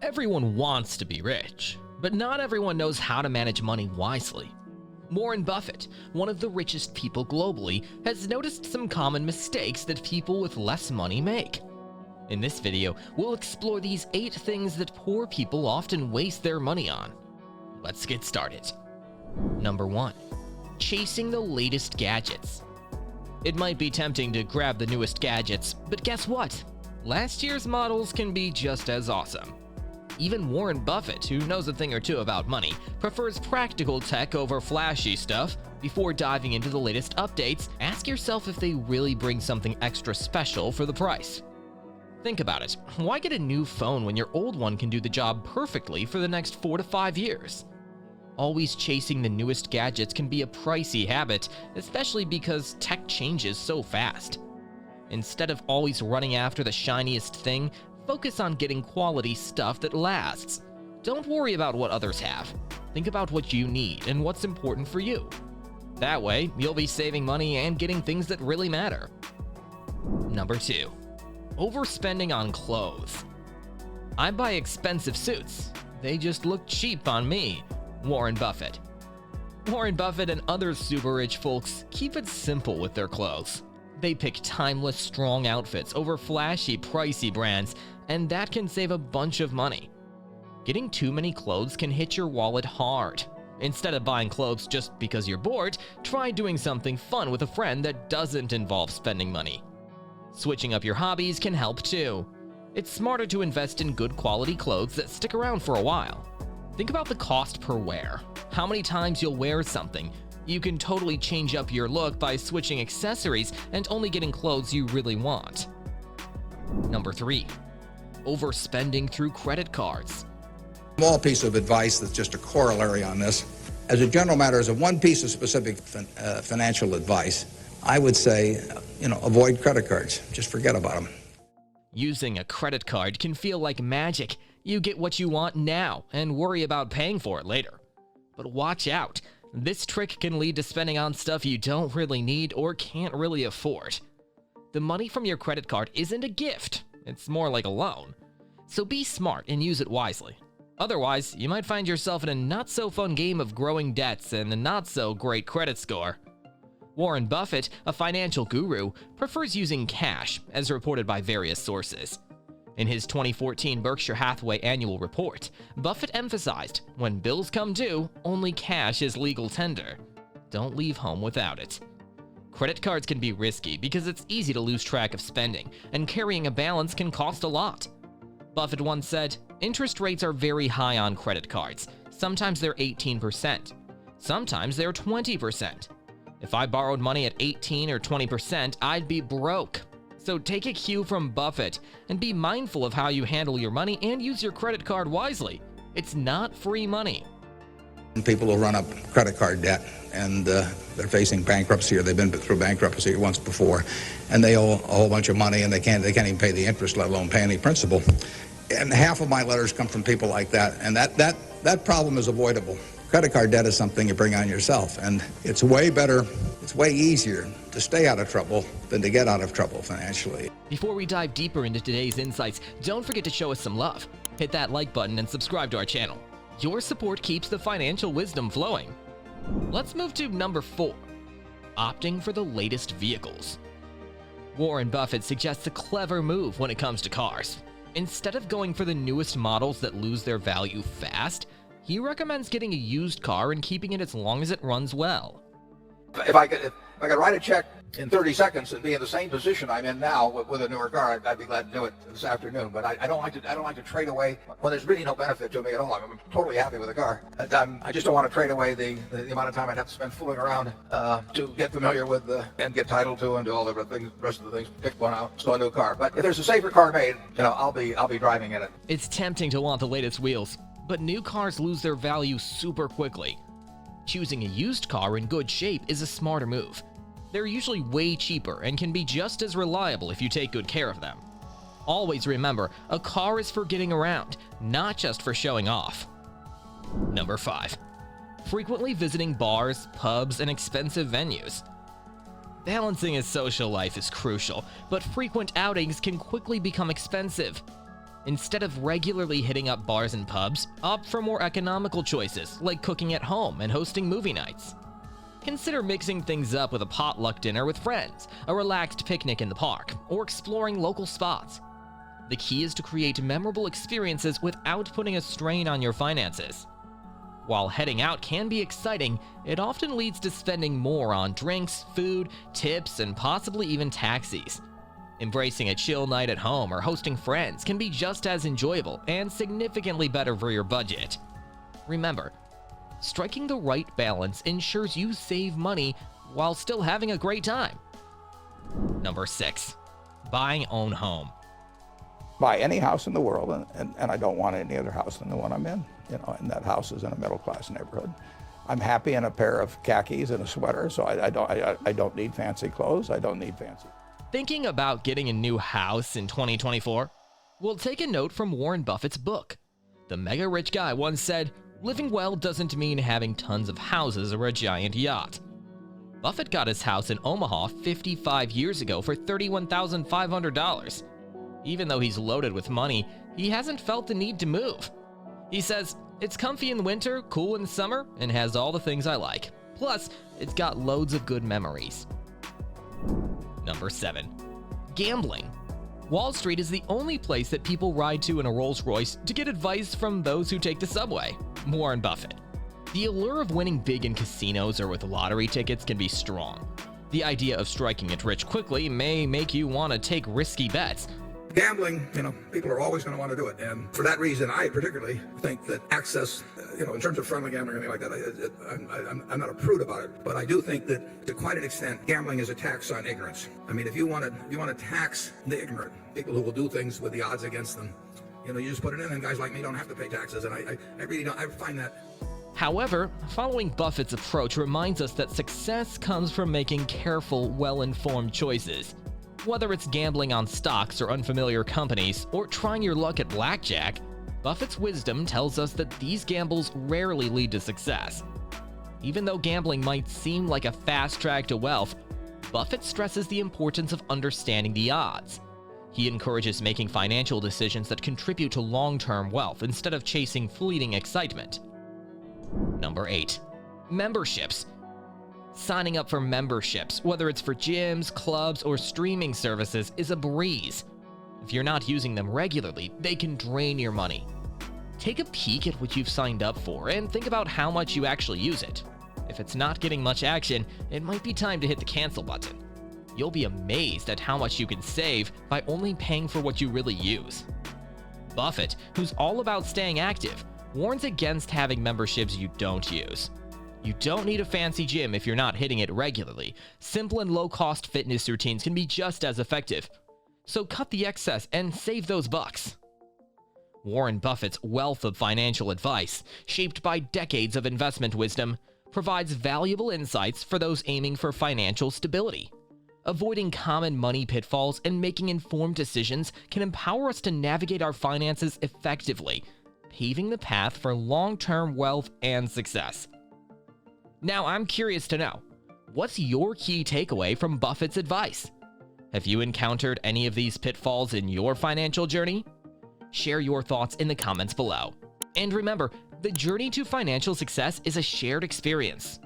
Everyone wants to be rich, but not everyone knows how to manage money wisely. Warren Buffett, one of the richest people globally, has noticed some common mistakes that people with less money make. In this video, we'll explore these 8 things that poor people often waste their money on. Let's get started. Number 1. Chasing the latest gadgets. It might be tempting to grab the newest gadgets, but guess what? Last year's models can be just as awesome. Even Warren Buffett, who knows a thing or two about money, prefers practical tech over flashy stuff. Before diving into the latest updates, ask yourself if they really bring something extra special for the price. Think about it. Why get a new phone when your old one can do the job perfectly for the next 4 to 5 years? Always chasing the newest gadgets can be a pricey habit, especially because tech changes so fast. Instead of always running after the shiniest thing, focus on getting quality stuff that lasts. Don't worry about what others have. Think about what you need and what's important for you. That way, you'll be saving money and getting things that really matter. Number 2. Overspending on clothes. I buy expensive suits. They just look cheap on me. Warren Buffett. Warren Buffett and other super rich folks keep it simple with their clothes. They pick timeless, strong outfits over flashy, pricey brands, and that can save a bunch of money. Getting too many clothes can hit your wallet hard. Instead of buying clothes just because you're bored, try doing something fun with a friend that doesn't involve spending money. Switching up your hobbies can help too. It's smarter to invest in good quality clothes that stick around for a while. Think about the cost per wear. How many times you'll wear something. You can totally change up your look by switching accessories and only getting clothes you really want. Number 3. Overspending through credit cards. Small piece of advice that's just a corollary on this. As a general matter, as a one piece of specific financial advice, I would say, avoid credit cards. Just forget about them. Using a credit card can feel like magic. You get what you want now and worry about paying for it later. But watch out. This trick can lead to spending on stuff you don't really need or can't really afford. The money from your credit card isn't a gift. It's more like a loan. So be smart and use it wisely. Otherwise, you might find yourself in a not-so-fun game of growing debts and a not-so-great credit score. Warren Buffett, a financial guru, prefers using cash, as reported by various sources. In his 2014 Berkshire Hathaway annual report, Buffett emphasized, when bills come due, only cash is legal tender. Don't leave home without it. Credit cards can be risky because it's easy to lose track of spending, and carrying a balance can cost a lot. Buffett once said, interest rates are very high on credit cards. Sometimes they're 18%. Sometimes they're 20%. If I borrowed money at 18 or 20%, I'd be broke. So take a cue from Buffett and be mindful of how you handle your money and use your credit card wisely. It's not free money. People will run up credit card debt and they're facing bankruptcy or they've been through bankruptcy once before and they owe a whole bunch of money and they can't even pay the interest, let alone pay any principal. And half of my letters come from people like that, and that problem is avoidable. Credit card debt is something you bring on yourself, and it's way better, it's way easier to stay out of trouble than to get out of trouble financially. Before we dive deeper into today's insights, don't forget to show us some love. Hit that like button and subscribe to our channel. Your support keeps the financial wisdom flowing. Let's move to number 4. Opting for the latest vehicles. Warren Buffett suggests a clever move when it comes to cars. Instead of going for the newest models that lose their value fast, he recommends getting a used car and keeping it as long as it runs well. If I could write a check in 30 seconds and be in the same position I'm in now with a newer car, I'd be glad to do it this afternoon. But I don't like to trade away when there's really no benefit to me at all. I'm totally happy with the car. I just don't want to trade away the amount of time I'd have to spend fooling around to get familiar with and get title to and do all the rest of the things. Pick one out, so a new car. But if there's a safer car made, I'll be driving in it. It's tempting to want the latest wheels, but new cars lose their value super quickly. Choosing a used car in good shape is a smarter move. They're usually way cheaper and can be just as reliable if you take good care of them. Always remember, a car is for getting around, not just for showing off. Number 5. Frequently visiting bars, pubs, and expensive venues. Balancing a social life is crucial, but frequent outings can quickly become expensive. Instead of regularly hitting up bars and pubs, opt for more economical choices like cooking at home and hosting movie nights. Consider mixing things up with a potluck dinner with friends, a relaxed picnic in the park, or exploring local spots. The key is to create memorable experiences without putting a strain on your finances. While heading out can be exciting, it often leads to spending more on drinks, food, tips, and possibly even taxis. Embracing a chill night at home or hosting friends can be just as enjoyable and significantly better for your budget. Remember, striking the right balance ensures you save money while still having a great time. Number 6, buying own home. Buy any house in the world, and I don't want any other house than the one I'm in. And that house is in a middle-class neighborhood. I'm happy in a pair of khakis and a sweater, so I don't need fancy clothes. I don't need fancy. Thinking about getting a new house in 2024? Well, take a note from Warren Buffett's book. The mega rich guy once said, "Living well doesn't mean having tons of houses or a giant yacht." Buffett got his house in Omaha 55 years ago for $31,500. Even though he's loaded with money, he hasn't felt the need to move. He says, "It's comfy in winter, cool in summer, and has all the things I like. Plus, it's got loads of good memories." Number 7, gambling. Wall Street is the only place that people ride to in a Rolls-Royce to get advice from those who take the subway. Warren Buffett. The allure of winning big in casinos or with lottery tickets can be strong. The idea of striking it rich quickly may make you want to take risky bets. Gambling, people are always going to want to do it. And for that reason, I particularly think that access, in terms of friendly gambling or anything like that, I'm not a prude about it. But I do think that to quite an extent, gambling is a tax on ignorance. I mean, if you want to tax the ignorant, people who will do things with the odds against them, you just put it in, and guys like me don't have to pay taxes. And I really don't, I find that. However, following Buffett's approach reminds us that success comes from making careful, well-informed choices. Whether it's gambling on stocks or unfamiliar companies, or trying your luck at blackjack, Buffett's wisdom tells us that these gambles rarely lead to success. Even though gambling might seem like a fast track to wealth, Buffett stresses the importance of understanding the odds. He encourages making financial decisions that contribute to long-term wealth instead of chasing fleeting excitement. Number 8, memberships. Signing up for memberships, whether it's for gyms, clubs, or streaming services, is a breeze. If you're not using them regularly, they can drain your money. Take a peek at what you've signed up for and think about how much you actually use it. If it's not getting much action, it might be time to hit the cancel button. You'll be amazed at how much you can save by only paying for what you really use. Buffett, who's all about staying active, warns against having memberships you don't use. You don't need a fancy gym if you're not hitting it regularly. Simple and low-cost fitness routines can be just as effective. So cut the excess and save those bucks. Warren Buffett's wealth of financial advice, shaped by decades of investment wisdom, provides valuable insights for those aiming for financial stability. Avoiding common money pitfalls and making informed decisions can empower us to navigate our finances effectively, paving the path for long-term wealth and success. Now, I'm curious to know, what's your key takeaway from Buffett's advice? Have you encountered any of these pitfalls in your financial journey? Share your thoughts in the comments below. And remember, the journey to financial success is a shared experience.